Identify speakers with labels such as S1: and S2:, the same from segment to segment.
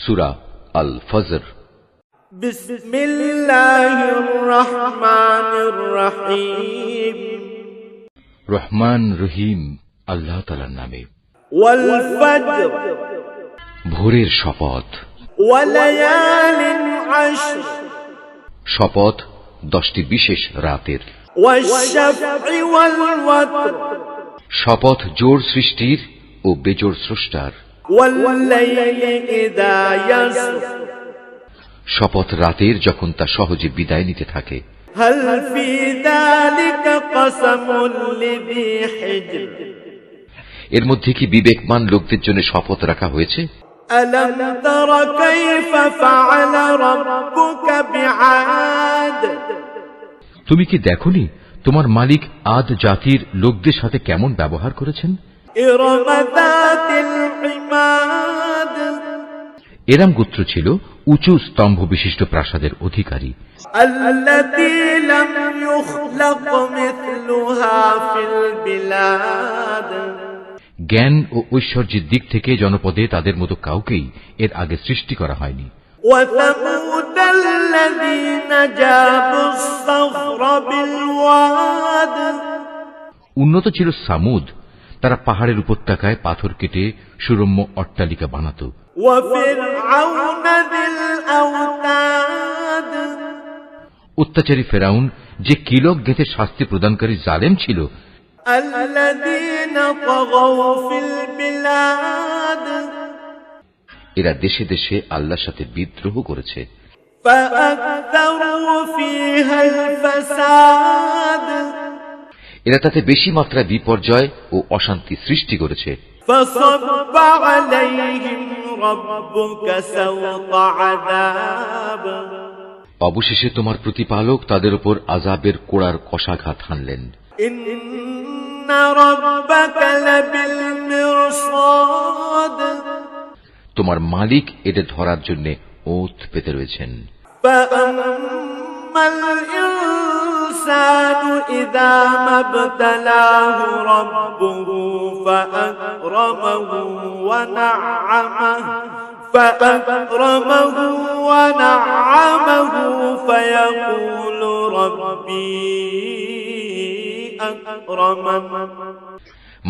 S1: সূরা আল ফজর।
S2: বিসমিল্লাহির রহমানির রহিম।
S1: রহমান রহিম আল্লাহ তাআলার নামে।
S2: ওয়াল ফজর,
S1: ভোরের শপথ।
S2: ওয়ালায়ালিন আশর,
S1: শপথ 10টি বিশেষ রাতের।
S2: ওয়াশ-শাফঈ ওয়াল ওয়াতর,
S1: শপথ জোড় সৃষ্টির ও বেজোড় স্রষ্টার।
S2: ওয়াল-লাইলি ইযা ইয়াসর,
S1: শপথ রাতের যখন তা সহজে বিদায় নিতে থাকে।
S2: হাল ফি যালিকা কসমুন লিযী হিজর,
S1: এর মধ্যে কি বিবেকমান লোকদের জন্য শপথ রাখা হয়েছে?
S2: আলাম তারা কাইফা ফাআলা রাব্বুকা বিআদ,
S1: তুমি কি দেখোনি তোমার মালিক আদ জাতির লোকদের সাথে কেমন ব্যবহার করেছেন?
S2: ইরম যাতিল ইমাদ,
S1: এরাম গোত্র ছিল উঁচু স্তম্ভ বিশিষ্ট প্রাসাদের অধিকারী।
S2: আল্লাতী লাম ইউখলাক মিথলুহা ফিল বিলাদ,
S1: জ্ঞান ও ঐশ্বর্যের দিক থেকে জনপদে তাদের মতো কাউকেই এর আগে সৃষ্টি করা হয়নি।
S2: ওয়া সামুদাল্লাযীনা জাবুস সাখরা বিল ওয়াদ,
S1: উন্নত ছিল সামুদ, তারা পাহাড়ের উপত্যকায় পাথর কেটে সুরম্য অট্টালিকা বানাত।
S2: ওয়া ফিরআউনা যিল আওতাদ,
S1: অত্যাচারী ফেরাউন যে কিলক গেঁথে শাস্তি প্রদানকারী জালেম ছিল।
S2: আল্লাযীনা তাগাউ ফিল বিলাদ,
S1: এরা দেশে দেশে আল্লাহর সাথে বিদ্রোহ করেছে।
S2: ফাআকতারু ফীহাল ফাসাদ,
S1: এরা তাতে বেশি মাত্রায় বিপর্যয় ও অশান্তি সৃষ্টি করেছে।
S2: ফাসাব্বা আলাইহিম রাব্বুকা সাওতা আযাব,
S1: অবশেষে তোমার প্রতিপালক তাদের উপর আযাবের কোড়ার কষাঘাত হানলেন।
S2: ইন্না রাব্বাকা লাবিল মিরসাদ,
S1: তোমার মালিক এদের ধরার জন্য ওঁত পেতে রয়েছেন।
S2: ফাআম্মাল ইনসানু ইযা মাবতালাহু রাব্বুহু ফাআকরামাহু ওয়া না'আমাহু ফায়াকুলু রাব্বি আকরামান।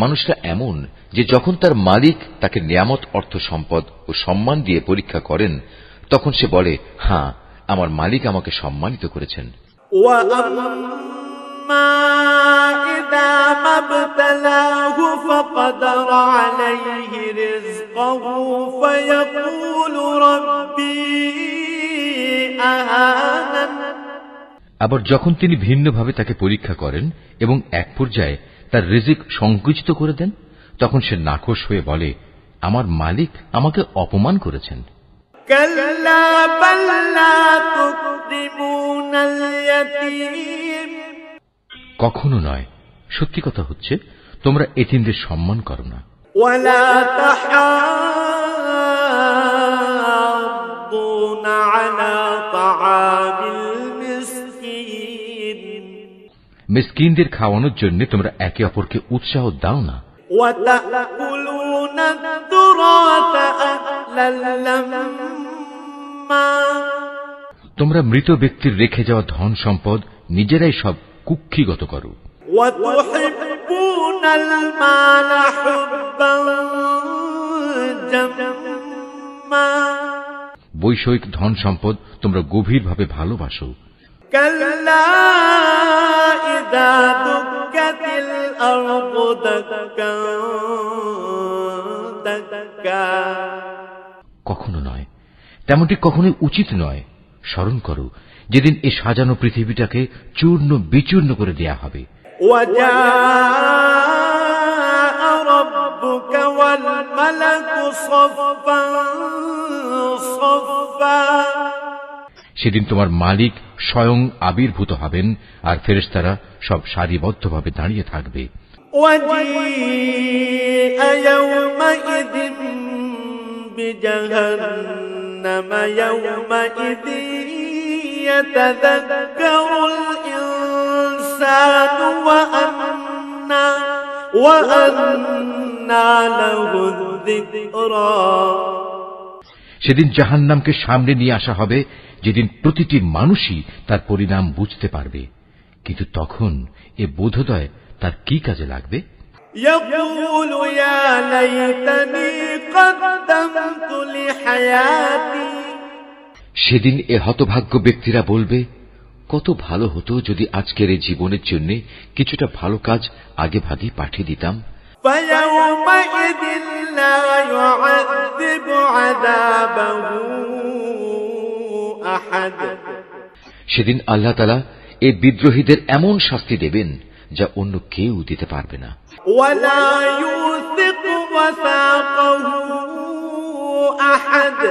S1: মানুষটা এমন যে যখন তার মালিক তাকে নিয়ামত, অর্থ সম্পদ ও সম্মান দিয়ে পরীক্ষা করেন, তখন সে বলে, হ্যাঁ, আমার মালিক আমাকে সম্মানিত করেছেন।
S2: ওয়া আম্মা ইযা মাবতালাহু ফাকাদারা আলাইহি রিজকাহু ফায়াকুলু রাব্বি আহানান,
S1: আবার যখন তিনি ভিন্নভাবে তাকে পরীক্ষা করেন এবং এক পর্যায়ে তার রিজিক সংকুচিত করে দেন, তখন সে নাখোশ হয়ে বলে, আমার মালিক আমাকে অপমান করেছেন।
S2: কাল্লা বাল লা তুকরিমুনাল ইয়াতীম,
S1: কখনো নয়, সত্যি কথা হচ্ছে তোমরা এতিমদের সম্মান করো না।
S2: ওয়ালা তাহাদ্দুনা আলা তাআমিল মিসকিন,
S1: মিসকিনদের খাওয়ানোর জন্য তোমরা একে অপরকে উৎসাহ দাও না।
S2: ওয়া তাকুলুনা তুরাতা আকলাল লাম্মা,
S1: তোমরা মৃত ব্যক্তির রেখে যাওয়া ধন সম্পদ নিজেরাই সব কুক্ষিগত করো।
S2: ওয়া তুহিব্বুনাল মালা হুব্বান জাম্মা,
S1: বৈষয়িক ধন সম্পদ তোমরা গভীরভাবে ভালোবাসো।
S2: কাল্লা ইযা দুক্কাতিল আরদু দাক্কান দাক্কা,
S1: কখনো নয়, তেমনটি কখনোই উচিত নয়। স্মরণ করো যেদিন এই সাজানো পৃথিবীটাকে চূর্ণ বিচূর্ণ করে দেয়া হবে।
S2: ওয়া জাআ রাব্বুকা ওয়াল মালাকু সাফফান সাফফা,
S1: সেদিন তোমার মালিক স্বয়ং আবির্ভূত হবেন আর ফেরেশতারা সব সারিবদ্ধভাবে দাঁড়িয়ে থাকবে।
S2: ওয়াজিআ ইয়াওমাইযিন বিজাহান্নামা ইয়াওমাইযিন ইয়াতাযাক্কারুল ইনসানু ওয়া আন্না লাহু যিকরা,
S1: সেদিন জাহান্নামকে সামনে নিয়ে আসা হবে, যেদিন প্রতিটি মানুষই তার পরিণাম বুঝতে পারবে। কিন্তু তখন এ বোধোদয় তার কি কাজে লাগবে?
S2: يقول يا ليتني قدمت لحياتي
S1: সেদিন এ হতভাগ্য ব্যক্তিরা বলবে, কত ভালো হতো যদি আজকের এই জীবনের জন্য কিছুটা ভালো কাজ আগে ভাগে পাঠিয়ে দিতাম।
S2: فيومئذ لا يعذب عذابه أحد
S1: সেদিন আল্লাহ তাআলা এই বিদ্রোহীদের এমন শাস্তি দেবেন যা অন্য কেউ দিতে পারবে না।
S2: ولا يوثق وثاقه أحد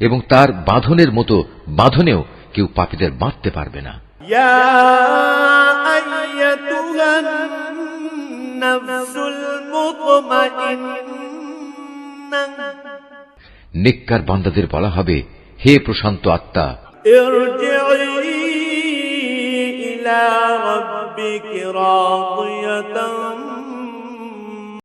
S1: এবং তার বাঁধনের মতো বাঁধনেও কেউ পাপীদের বাঁধতে পারবে না।
S2: يا أيتها النفس المطمئنة
S1: নেককার বান্দাদের বলা হবে, হে প্রশান্ত আত্মা,
S2: ارجعي إلى ربك راضية